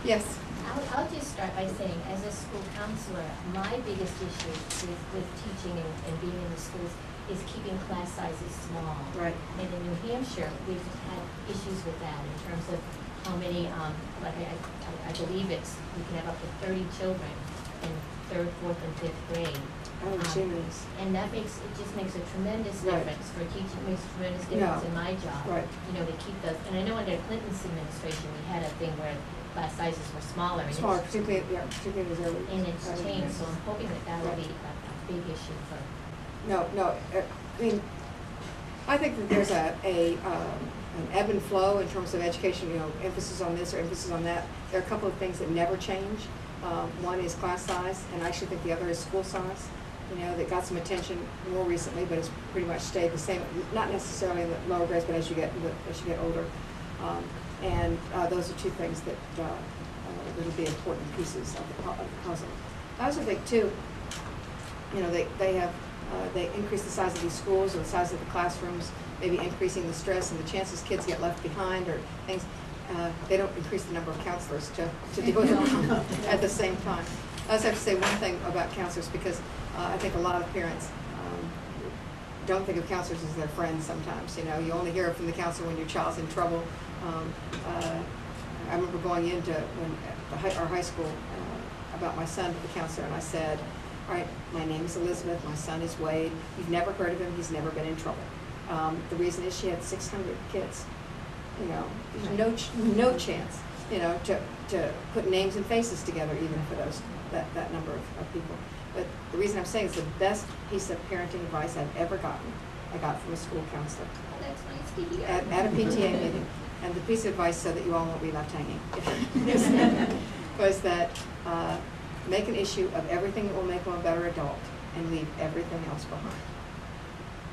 Yes. I'll just start by saying, as a school counselor, my biggest issue with teaching and being in the schools is keeping class sizes small. Right. And in New Hampshire, we've had issues with that in terms of how many, like I believe we can have up to 30 children in third, fourth, and fifth grade. Oh, jeez. And that just makes a tremendous Right. difference for teaching, makes a tremendous difference in my job. Right. You know, to keep those, and I know under Clinton's administration, we had a thing where class sizes were smaller. And Smaller, it's- particularly as early. And it's changed, so I'm hoping that will be a big issue for. No, I mean, I think that there's an ebb and flow in terms of education, you know, emphasis on this or emphasis on that. There are a couple of things that never change. One is class size, and I actually think the other is school size. You know, that got some attention more recently, but it's pretty much stayed the same. Not necessarily in the lower grades, but as you get older. And those are two things that will be important pieces of the puzzle. I also think too, you know, they increase the size of these schools or the size of the classrooms, maybe increasing the stress and the chances kids get left behind or things. They don't increase the number of counselors to deal with them at the same time. I also have to say one thing about counselors, because I think a lot of parents don't think of counselors as their friends sometimes. You know, you only hear from the counselor when your child's in trouble. I remember going into our high school about my son to the counselor, and I said, all right, my name is Elizabeth, my son is Wade. You've never heard of him, he's never been in trouble. The reason is she had 600 kids. You know, there's no chance, you know, to put names and faces together even for that number of people. But the reason I'm saying it's the best piece of parenting advice I've ever gotten. I got from a school counselor. Oh, that's nice to hear. At a PTA meeting. And the piece of advice, so that you all won't be left hanging, was that make an issue of everything that will make them a better adult and leave everything else behind.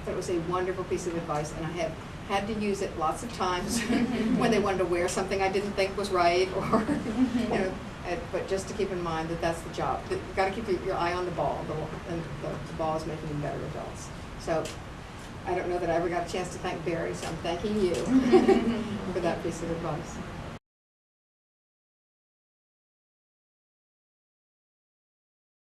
That was a wonderful piece of advice, and I have had to use it lots of times when they wanted to wear something I didn't think was right, or you know. But just to keep in mind that that's the job. You've got to keep your eye on the ball, and the ball is making them better adults. So I don't know that I ever got a chance to thank Barry, so I'm thanking you for that piece of advice.